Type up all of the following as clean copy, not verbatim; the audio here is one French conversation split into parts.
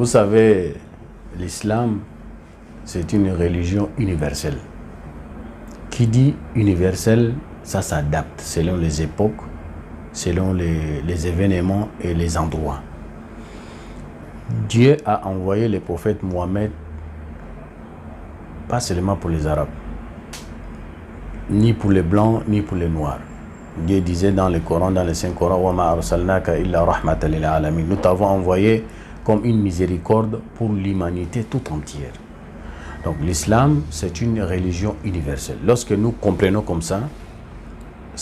savez, l'islam, c'est une religion universelle. Qui dit universelle, ça s'adapte selon les époques, selon les événements et les endroits. Dieu a envoyé le prophète Mohammed pas seulement pour les Arabes, ni pour les Blancs, ni pour les Noirs. Dieu disait dans le Coran, dans le Saint-Coran, « Wa ma arsalnaka illa rahmatan lil alamin » Nous t'avons envoyé comme une miséricorde pour l'humanité tout entière. Donc l'islam, c'est une religion universelle. Lorsque nous comprenons comme ça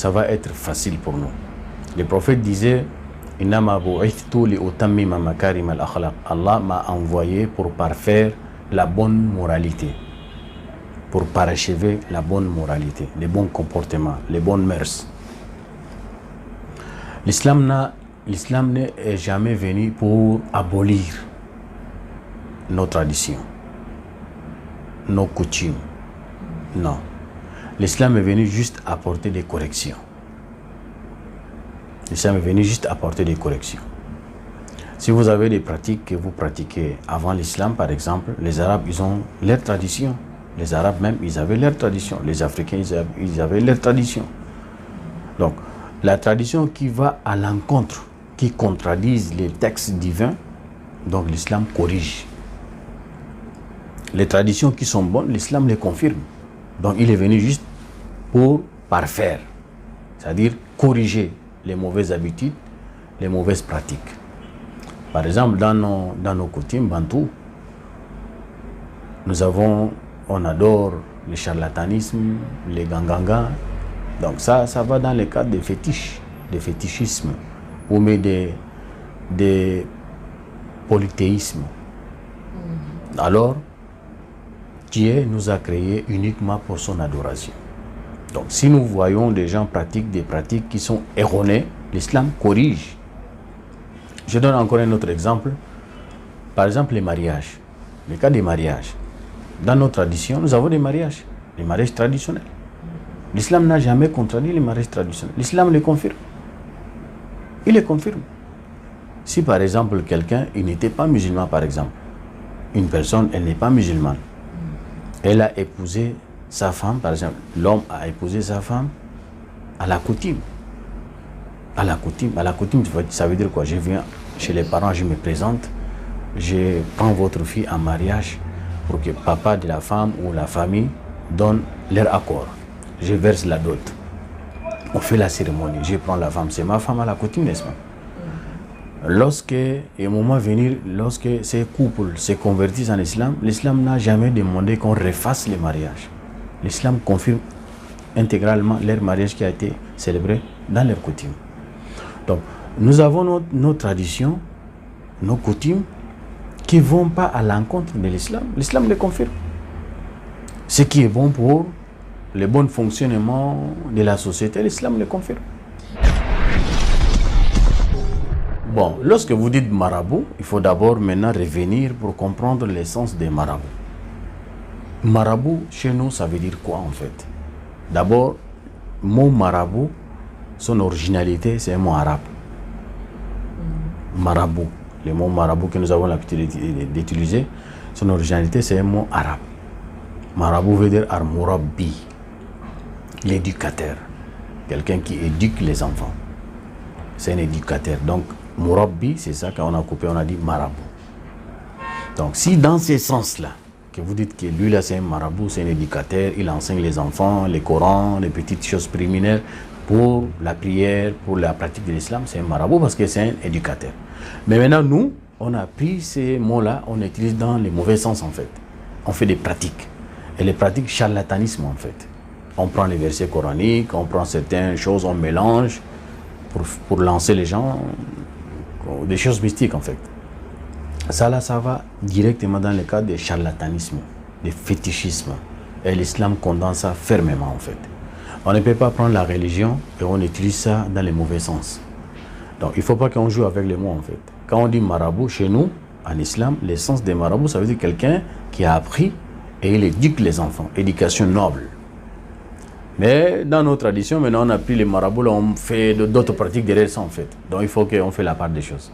va être facile pour nous. Le prophète disait, « Innama bu'ithtu li utammima makarim al-akhlaq » Allah m'a envoyé pour parfaire la bonne moralité, pour parachever la bonne moralité, les bons comportements, les bonnes mœurs. L'islam n'est jamais venu pour abolir nos traditions, nos coutumes. Non. L'islam est venu juste apporter des corrections. L'islam est venu juste apporter des corrections. Si vous avez des pratiques que vous pratiquez avant l'islam, par exemple, les Arabes, ils ont leurs traditions. Les Arabes même, ils avaient leurs traditions. Les Africains, ils avaient leurs traditions. Donc, la tradition qui va à l'encontre, qui contradisent les textes divins, donc l'islam corrige. Les traditions qui sont bonnes, l'islam les confirme. Donc il est venu juste pour parfaire, c'est-à-dire corriger les mauvaises habitudes, les mauvaises pratiques. Par exemple, dans nos coutumes bantoues, on adore le charlatanisme, les ganganga. Donc ça va dans le cadre des fétiches, des fétichismes, ou même des polythéismes. Alors, Dieu nous a créés uniquement pour son adoration. Donc si nous voyons des gens pratiquent des pratiques qui sont erronées, l'islam corrige. Je donne encore un autre exemple. Par exemple, les mariages. Le cas des mariages. Dans nos traditions, nous avons des mariages traditionnels. L'islam n'a jamais contredit les mariages traditionnels. L'islam les confirme. Il les confirme. Si par exemple quelqu'un, il n'était pas musulman par exemple, une personne, elle n'est pas musulmane, elle a épousé sa femme, par exemple, l'homme a épousé sa femme à la coutume. À la coutume, ça veut dire quoi? Je viens chez les parents, je me présente, je prends votre fille en mariage pour que papa de la femme ou la famille donne leur accord. Je verse la dot. On fait la cérémonie. Je prends la femme. C'est ma femme à la coutume, n'est-ce pas? Lorsque, et au moment venir, lorsque ces couples se convertissent en islam, l'islam n'a jamais demandé qu'on refasse les mariages. L'islam confirme intégralement leur mariage qui a été célébré dans leur coutume. Donc, nous avons nos traditions, nos coutumes qui ne vont pas à l'encontre de l'islam. L'islam les confirme. Ce qui est bon pour le bon fonctionnement de la société, l'islam le confirme. Bon, lorsque vous dites marabout, il faut d'abord maintenant revenir pour comprendre l'essence des marabouts. Marabout, chez nous, ça veut dire quoi en fait? D'abord, le mot marabout, son originalité, c'est un mot arabe. Marabout, le mot marabout que nous avons l'habitude d'utiliser, son originalité, c'est un mot arabe. Marabout veut dire al-murabbi, l'éducateur, quelqu'un qui éduque les enfants. C'est un éducateur. Donc, murabbi, c'est ça, quand on a coupé, on a dit marabout. Donc, si dans ce sens-là, que vous dites que lui, là, c'est un marabout, c'est un éducateur, il enseigne les enfants, les Corans, les petites choses préliminaires pour la prière, pour la pratique de l'islam, c'est un marabout parce que c'est un éducateur. Mais maintenant, nous, on a pris ces mots-là, on les utilise dans les mauvais sens, en fait. On fait des pratiques. Et les pratiques charlatanisme, en fait. On prend les versets coraniques, on prend certaines choses, on mélange pour lancer les gens, des choses mystiques, en fait. Ça, là, ça va directement dans le cadre des charlatanismes, des fétichismes. Et l'islam condamne ça fermement, en fait. On ne peut pas prendre la religion et on utilise ça dans les mauvais sens. Donc, il ne faut pas qu'on joue avec les mots, en fait. Quand on dit marabout, chez nous, en islam, l'essence des marabouts, ça veut dire quelqu'un qui a appris et il éduque les enfants. Éducation noble. Mais dans nos traditions, maintenant, on a pris les marabouts, là, on fait d'autres pratiques derrière ça, en fait. Donc, il faut qu'on fasse la part des choses.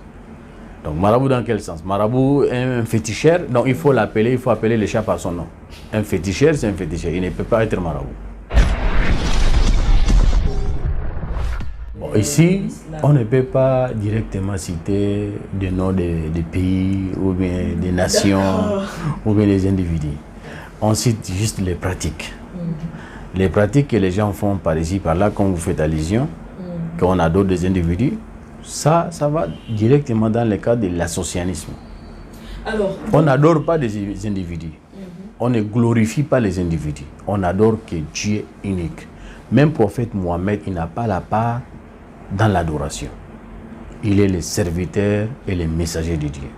Donc marabout dans quel sens? Marabout est un féticheur, donc il faut appeler le chat par son nom. Un féticheur, c'est un féticheur, il ne peut pas être marabout. Bon, ici, on ne peut pas directement citer des noms de pays ou bien des nations ou bien des individus. On cite juste les pratiques. Les pratiques que les gens font par ici, par là, comme vous faites allusion, qu'on adore des individus, ça va directement dans le cadre de l'associanisme. Alors, on n'adore pas des individus. On ne glorifie pas les individus. On adore que Dieu est unique. Même prophète Mohammed, il n'a pas la part dans l'adoration. Il est le serviteur et le messager de Dieu.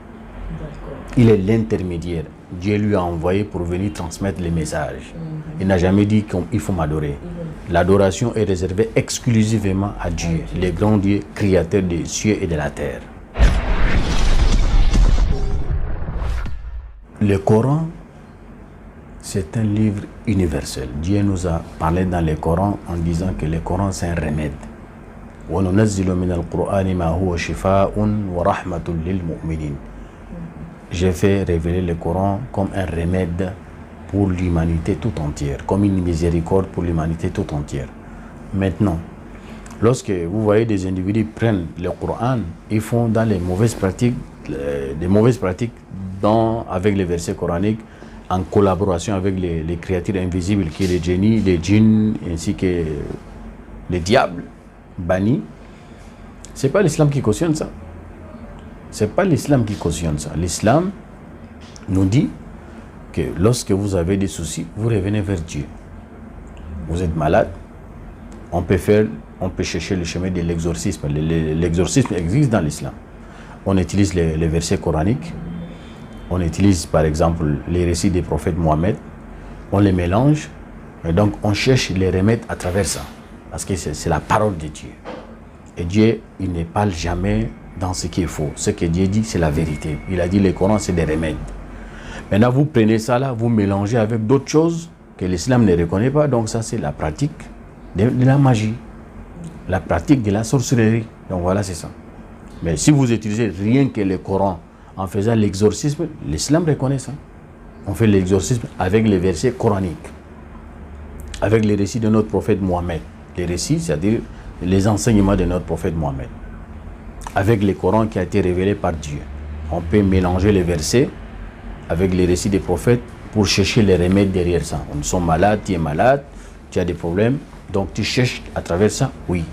Il est l'intermédiaire. Dieu lui a envoyé pour venir transmettre les messages. Il n'a jamais dit qu'il faut m'adorer. L'adoration est réservée exclusivement à Dieu, le grand Dieu créateur des cieux et de la terre. Le Coran, c'est un livre universel. Dieu nous a parlé dans le Coran en disant que le Coran c'est un remède. J'ai fait révéler le Coran comme un remède pour l'humanité tout entière, comme une miséricorde pour l'humanité tout entière. Maintenant, lorsque vous voyez des individus prennent le Coran, ils font dans les mauvaises pratiques, avec les versets coraniques, en collaboration avec les créatures invisibles, qui sont les génies, les djinns, ainsi que les diables, bannis. C'est pas l'islam qui cautionne ça. C'est pas l'islam qui cautionne ça. L'islam nous dit que lorsque vous avez des soucis, vous revenez vers Dieu. Vous êtes malade, on peut chercher le chemin de l'exorcisme. L'exorcisme existe dans l'islam. On utilise les versets coraniques, on utilise par exemple les récits des prophètes Mohammed, on les mélange, et donc on cherche les remèdes à travers ça. Parce que c'est la parole de Dieu. Et Dieu, il ne parle jamais dans ce qui est faux. Ce que Dieu dit, c'est la vérité. Il a dit le Coran, c'est des remèdes. Maintenant, vous prenez ça là, vous mélangez avec d'autres choses que l'islam ne reconnaît pas. Donc ça, c'est la pratique de la magie. La pratique de la sorcellerie. Donc voilà, c'est ça. Mais si vous utilisez rien que le Coran en faisant l'exorcisme, l'islam reconnaît ça. On fait l'exorcisme avec les versets coraniques. Avec les récits de notre prophète Mohammed. Les récits, c'est-à-dire les enseignements de notre prophète Mohammed. Avec le Coran qui a été révélé par Dieu. On peut mélanger les versets avec les récits des prophètes pour chercher les remèdes derrière ça. On est malade, tu es malade, tu as des problèmes, donc tu cherches à travers ça, oui.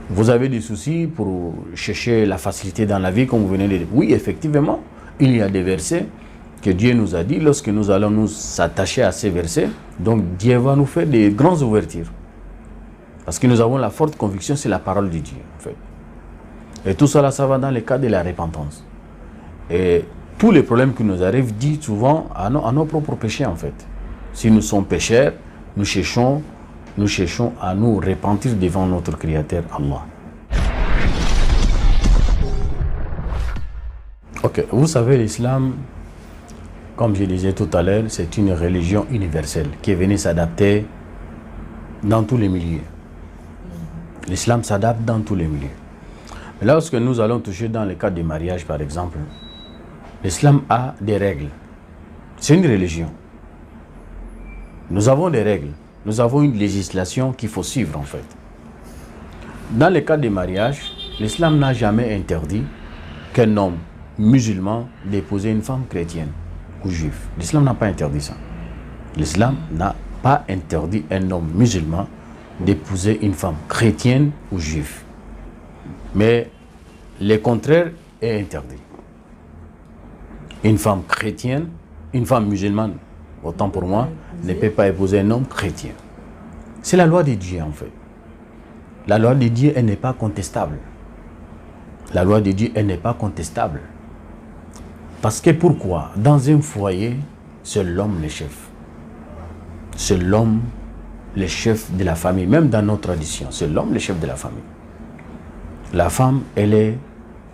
Vous avez des soucis pour chercher la facilité dans la vie, comme vous venez de dire. Oui, effectivement, il y a des versets que Dieu nous a dit, lorsque nous allons nous attacher à ces versets, donc Dieu va nous faire des grandes ouvertures. Parce que nous avons la forte conviction, c'est la parole de Dieu, en fait. Et tout cela, ça va dans le cadre de la repentance. Et tous les problèmes qui nous arrivent disent souvent à nos propres péchés, en fait. Si nous sommes pécheurs, nous cherchons à nous repentir devant notre Créateur, Allah. Ok, vous savez, l'islam, comme je disais tout à l'heure, c'est une religion universelle qui est venue s'adapter dans tous les milieux. L'islam s'adapte dans tous les milieux. Mais lorsque nous allons toucher dans le cadre du mariage, par exemple, l'islam a des règles. C'est une religion. Nous avons des règles. Nous avons une législation qu'il faut suivre, en fait. Dans le cadre du mariage, l'islam n'a jamais interdit qu'un homme musulman d'épouser une femme chrétienne ou juive. L'islam n'a pas interdit ça. L'islam n'a pas interdit un homme musulman d'épouser une femme chrétienne ou juive. Mais le contraire est interdit. Une femme chrétienne, une femme musulmane, autant pour moi, ne peut pas épouser un homme chrétien. C'est la loi de Dieu, en fait. La loi de Dieu, elle n'est pas contestable. La loi de Dieu, elle n'est pas contestable. Parce que pourquoi? Dans un foyer, c'est l'homme le chef. C'est l'homme le chef de la famille. Même dans nos traditions, c'est l'homme le chef de la famille. La femme, elle est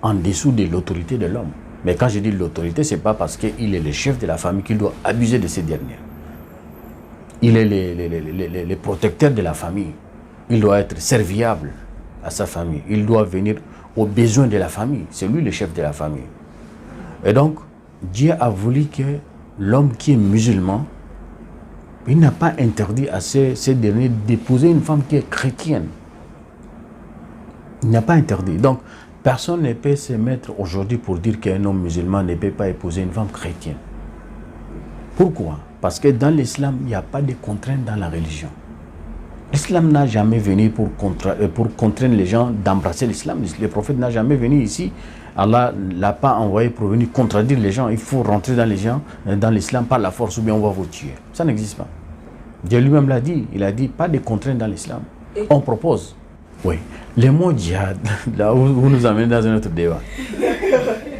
en dessous de l'autorité de l'homme. Mais quand je dis l'autorité, ce n'est pas parce qu'il est le chef de la famille qu'il doit abuser de ces dernières. Il est le protecteur de la famille. Il doit être serviable à sa famille. Il doit venir aux besoins de la famille. C'est lui le chef de la famille. Et donc, Dieu a voulu que l'homme qui est musulman, il n'a pas interdit à ces derniers d'épouser une femme qui est chrétienne. Il n'a pas interdit. Donc, personne ne peut se mettre aujourd'hui pour dire qu'un homme musulman ne peut pas épouser une femme chrétienne. Pourquoi? Parce que dans l'islam, il n'y a pas de contraintes dans la religion. L'islam n'a jamais venu pour contraindre les gens d'embrasser l'islam. Le prophète n'a jamais venu ici. Allah ne l'a pas envoyé pour venir contredire les gens. Il faut rentrer dans l'islam par la force ou bien on va vous tuer. Ça n'existe pas. Dieu lui-même l'a dit. Il a dit pas de contraintes dans l'islam. On propose. Oui. Le mot djihad, là où vous nous amenez dans un autre débat.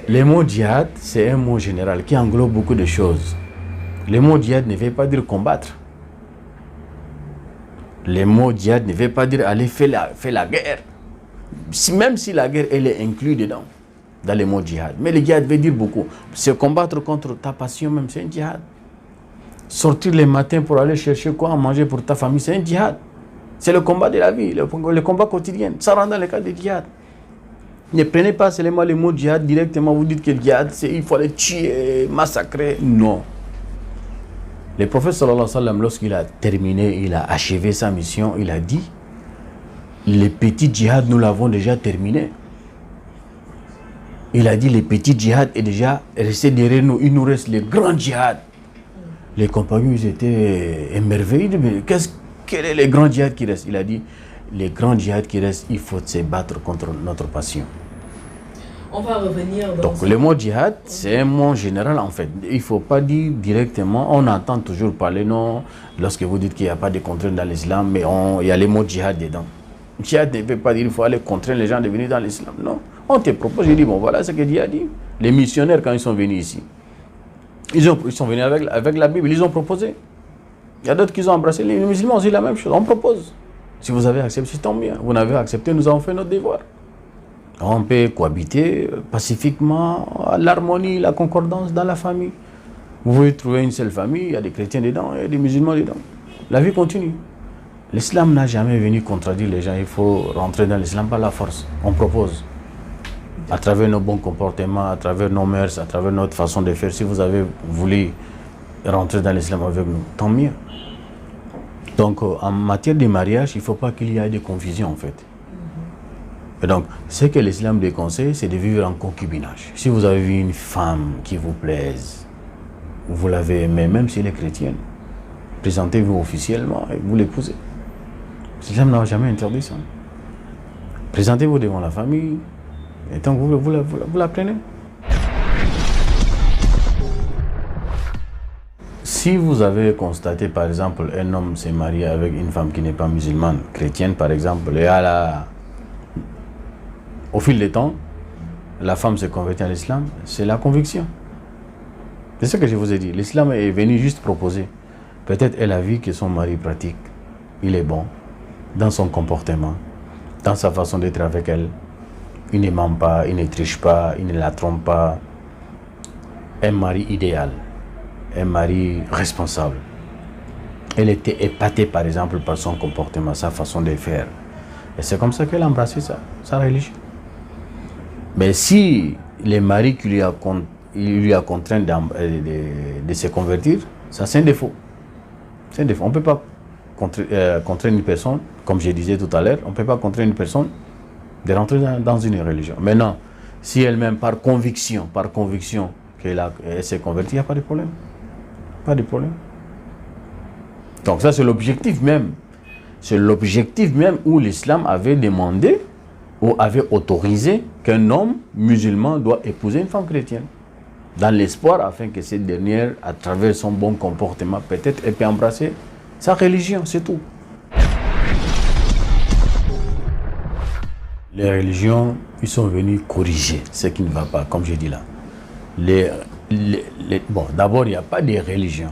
Le mot djihad, c'est un mot général qui englobe beaucoup de choses. Le mot djihad ne veut pas dire combattre. Le mot djihad ne veut pas dire aller faire la guerre. Même si la guerre, elle est inclue dedans, dans le mot djihad. Mais le djihad veut dire beaucoup. Se combattre contre ta passion même, c'est un djihad. Sortir le matin pour aller chercher quoi à manger pour ta famille, c'est un djihad. C'est le combat de la vie, le combat quotidien. Ça rentre dans le cadre du djihad. Ne prenez pas seulement le mot djihad directement, vous dites que le djihad, c'est il faut aller tuer, massacrer. Non. Le prophète sallallahu alayhi wa sallam, lorsqu'il a terminé, il a achevé sa mission, il a dit, les petits djihad, nous l'avons déjà terminé. Il a dit, les petits djihad est déjà resté derrière nous, il nous reste les grands djihad. Les compagnons, ils étaient émerveillés, mais quel est le grand djihad qui reste? Il a dit, les grands djihad qui restent, il faut se battre contre notre passion. On va revenir dans donc le mot djihad, c'est un mot général en fait. Il ne faut pas dire directement, on entend toujours parler, non, lorsque vous dites qu'il n'y a pas de contraintes dans l'islam, mais il y a le mot djihad dedans. Djihad ne veut pas dire qu'il faut aller contraindre les gens de venir dans l'islam, non. On te propose, je dis, bon voilà ce que Dieu a dit. Les missionnaires, quand ils sont venus ici, ils sont venus avec la Bible, ils ont proposé. Il y a d'autres qui ont embrassé, les musulmans aussi la même chose, on propose. Si vous avez accepté, c'est tant mieux. Vous n'avez accepté, nous avons fait notre devoir. On peut cohabiter pacifiquement, l'harmonie, la concordance dans la famille. Vous pouvez trouver une seule famille, il y a des chrétiens dedans, il y a des musulmans dedans. La vie continue. L'islam n'a jamais venu contredire les gens, il faut rentrer dans l'islam par la force. On propose. À travers nos bons comportements, à travers nos mœurs, à travers notre façon de faire, si vous avez voulu rentrer dans l'islam avec nous, tant mieux. Donc, en matière de mariage, il ne faut pas qu'il y ait de confusion en fait. Et donc, ce que l'islam déconseille, c'est de vivre en concubinage. Si vous avez vu une femme qui vous plaise, vous l'avez aimée, même si elle est chrétienne, présentez-vous officiellement et vous l'épousez. L'islam n'a jamais interdit ça. Présentez-vous devant la famille, et tant que vous la prenez. Si vous avez constaté, par exemple, un homme s'est marié avec une femme qui n'est pas musulmane, chrétienne par exemple, et au fil du temps, la femme se convertit à l'islam, c'est la conviction. C'est ce que je vous ai dit. L'islam est venu juste proposer. Peut-être elle a vu que son mari pratique. Il est bon dans son comportement, dans sa façon d'être avec elle. Il ne ment pas, il ne triche pas, il ne la trompe pas. Un mari idéal, un mari responsable. Elle était épatée par exemple par son comportement, sa façon de faire. Et c'est comme ça qu'elle a embrassé sa religion. Mais si le mari qui lui a contraint de se convertir, ça c'est un défaut. C'est un défaut. On ne peut pas contraindre une personne, comme je disais tout à l'heure, on ne peut pas contraindre une personne de rentrer dans une religion. Maintenant, si elle-même, par conviction, qu'elle s'est convertie, il n'y a pas de problème. Pas de problème. Donc ça c'est l'objectif même. C'est l'objectif même où l'islam avait demandé ou avait autorisé qu'un homme musulman doit épouser une femme chrétienne. Dans l'espoir afin que cette dernière, à travers son bon comportement, peut-être elle peut embrasser sa religion, c'est tout. Les religions, ils sont venus corriger ce qui ne va pas, comme je dis là. Bon, d'abord, il n'y a pas de religion.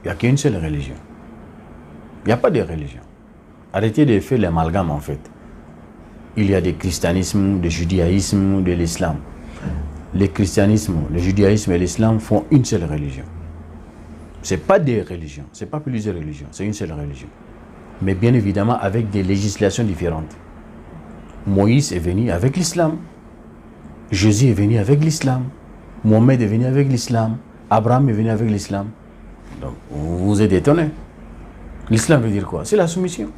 Il n'y a qu'une seule religion. Il n'y a pas de religion. Arrêtez de faire l'amalgame en fait. Il y a des christianismes, des judaïsmes, de l'islam. Le christianisme, le judaïsme et l'islam font une seule religion. Ce n'est pas des religions, ce n'est pas plusieurs religions, c'est une seule religion. Mais bien évidemment avec des législations différentes. Moïse est venu avec l'islam. Jésus est venu avec l'islam. Mohamed est venu avec l'islam. Abraham est venu avec l'islam. Donc, vous êtes étonnés. L'islam veut dire quoi? C'est la soumission.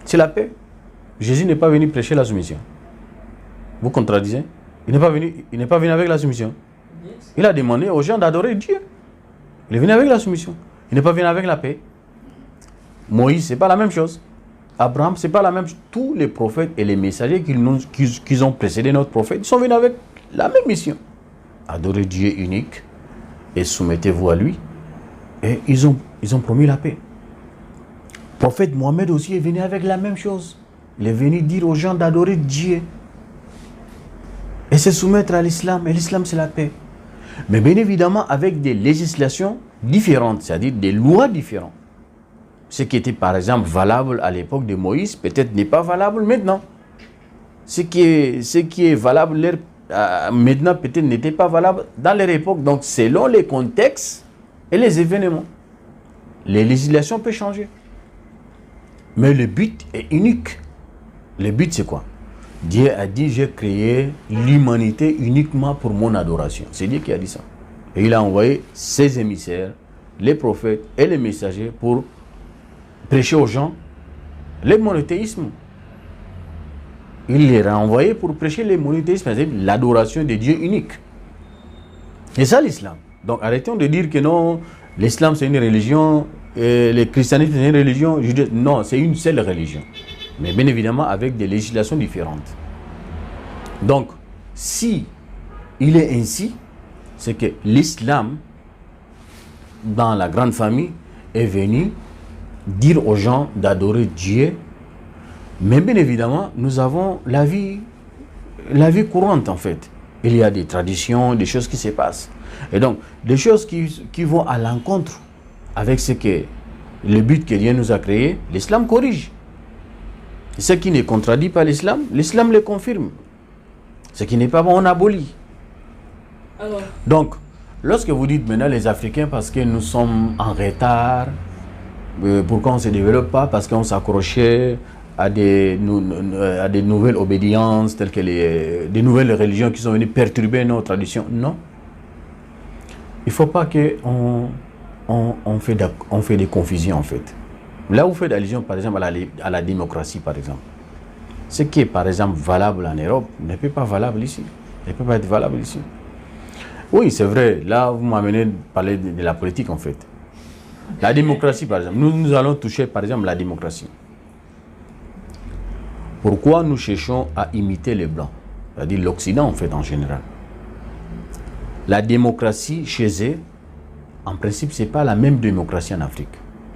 C'est la paix. Jésus n'est pas venu prêcher la soumission. Vous contredisez? Il n'est pas venu avec la soumission. Il a demandé aux gens d'adorer Dieu. Il est venu avec la soumission. Il n'est pas venu avec la paix. Moïse, ce n'est pas la même chose. Abraham, ce n'est pas la même chose. Tous les prophètes et les messagers qui ont précédé notre prophète, ils sont venus avec la même mission. Adorez Dieu unique et soumettez-vous à lui. Et ils ont promis la paix. Le prophète Mohamed aussi est venu avec la même chose. Il est venu dire aux gens d'adorer Dieu et se soumettre à l'islam. Et l'islam, c'est la paix. Mais bien évidemment, avec des législations différentes, c'est-à-dire des lois différentes. Ce qui était par exemple valable à l'époque de Moïse, peut-être n'est pas valable maintenant. Ce qui est valable maintenant, peut-être n'était pas valable dans leur époque. Donc, selon les contextes et les événements, les législations peuvent changer. Mais le but est unique. Le but, c'est quoi? Dieu a dit, j'ai créé l'humanité uniquement pour mon adoration. C'est Dieu qui a dit ça. Et il a envoyé ses émissaires, les prophètes et les messagers pour prêcher aux gens le monothéisme. Il les a envoyés pour prêcher le monothéisme, c'est-à-dire l'adoration de Dieu unique. C'est ça l'islam. Donc arrêtons de dire que non, l'islam c'est une religion, et le christianisme c'est une religion. Non, c'est une seule religion. Mais bien évidemment avec des législations différentes. Donc, si il est ainsi, c'est que l'islam, dans la grande famille, est venu dire aux gens d'adorer Dieu. Mais bien évidemment, nous avons la vie courante en fait. Il y a des traditions, des choses qui se passent. Et donc, des choses qui vont à l'encontre avec ce que le but que Dieu nous a créé, l'islam corrige. Ce qui ne contredit pas l'islam, l'islam le confirme. Ce qui n'est pas bon, on abolit. Alors. Donc, lorsque vous dites maintenant les Africains, parce que nous sommes en retard, pourquoi on ne se développe pas? Parce qu'on s'accrochait à des nouvelles obédiences, telles que des nouvelles religions qui sont venues perturber nos traditions. Non. Il ne faut pas qu'on fait des confusions en fait. Là où vous faites allusion par exemple à la démocratie par exemple. Ce qui est par exemple valable en Europe ne peut pas valable ici. Ne peut pas être valable ici. Oui, c'est vrai. Là, vous m'amenez à parler de la politique en fait. La démocratie par exemple. Nous allons toucher par exemple la démocratie. Pourquoi nous cherchons à imiter les Blancs? C'est-à-dire l'Occident en fait en général. La démocratie chez eux, en principe, ce n'est pas la même démocratie en Afrique.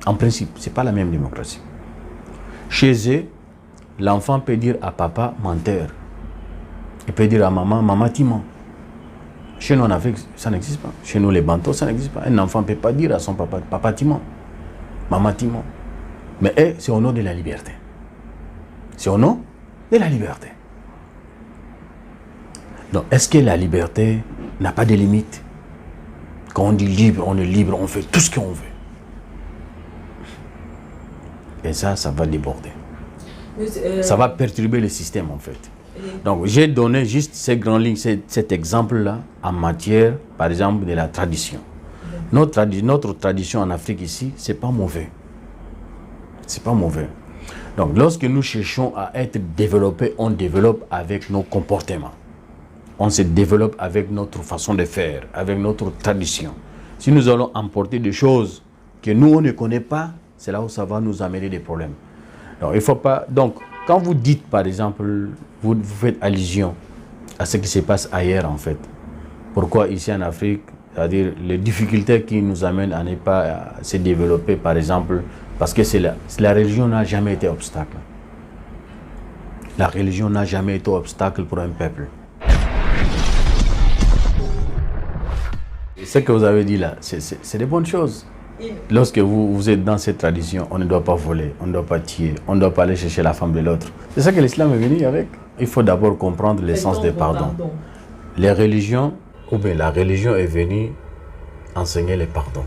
En principe, ce n'est pas la même démocratie. Chez eux, l'enfant peut dire à papa menteur. Il peut dire à maman, maman tu mens. Chez nous en Afrique, ça n'existe pas. Chez nous les Bantous, ça n'existe pas. Un enfant ne peut pas dire à son papa, papa tu mens. Maman tu mens. Mais c'est au nom de la liberté. C'est au nom de la liberté. Donc, est-ce que la liberté n'a pas de limite? Quand on dit libre, on fait tout ce qu'on veut. Et ça va déborder. Ça va perturber le système en fait. Donc j'ai donné juste ces grandes lignes, cet exemple-là en matière, par exemple, de la tradition. Notre tradition en Afrique ici, c'est pas mauvais. C'est pas mauvais. Donc lorsque nous cherchons à être développés, on développe avec nos comportements. On se développe avec notre façon de faire, avec notre tradition. Si nous allons emporter des choses que nous, on ne connaît pas, c'est là où ça va nous amener des problèmes. Donc, il faut pas. Donc, quand vous dites, par exemple, vous faites allusion à ce qui se passe ailleurs, en fait. Pourquoi ici en Afrique, c'est-à-dire les difficultés qui nous amènent à ne pas se développer, par exemple, parce que la religion n'a jamais été obstacle. La religion n'a jamais été obstacle pour un peuple. Et ce que vous avez dit là, c'est des bonnes choses. Lorsque vous êtes dans cette tradition, on ne doit pas voler, on ne doit pas tuer, on ne doit pas aller chercher la femme de l'autre. C'est ça que l'islam est venu avec. Il faut d'abord comprendre l'essence des pardons. Les religions, ou bien la religion est venue enseigner les pardons.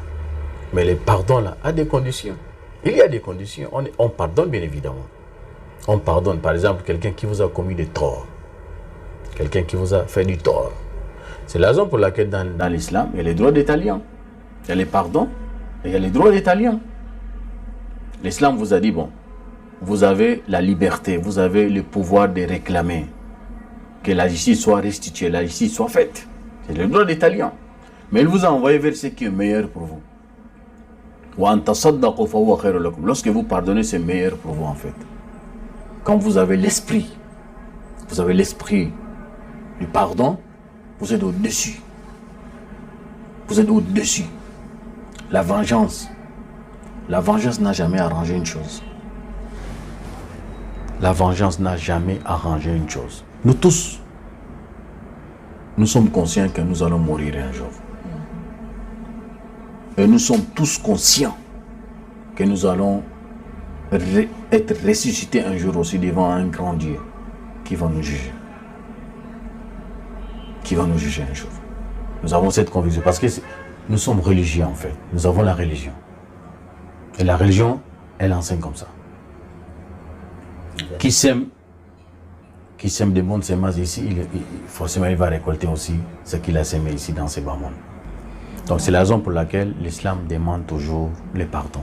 Mais les pardons là, a des conditions. Il y a des conditions. On pardonne bien évidemment. On pardonne par exemple quelqu'un qui vous a commis des torts. Quelqu'un qui vous a fait du tort. C'est la raison pour laquelle dans l'islam, il y a les droits des talions. Il y a les pardons et il y a les droits des talions. L'islam vous a dit, bon, vous avez la liberté, vous avez le pouvoir de réclamer que la justice soit restituée, la justice soit faite. C'est le droit des talions. Mais il vous a envoyé vers ce qui est meilleur pour vous. Lorsque vous pardonnez, c'est meilleur pour vous en fait. Quand vous avez l'esprit du pardon, vous êtes au-dessus. Vous êtes au-dessus. La vengeance n'a jamais arrangé une chose. La vengeance n'a jamais arrangé une chose. Nous tous, nous sommes conscients que nous allons mourir un jour. Et nous sommes tous conscients que nous allons être ressuscités un jour aussi devant un grand Dieu qui va nous juger. Qui va nous juger un jour. Nous avons cette conviction parce que nous sommes religieux en fait. Nous avons la religion. Et la religion, elle enseigne comme ça. Qui sème des bonnes semences ici, forcément il va récolter aussi ce qu'il a sémé ici dans ces bas mondes. Donc c'est la raison pour laquelle l'islam demande toujours le pardon.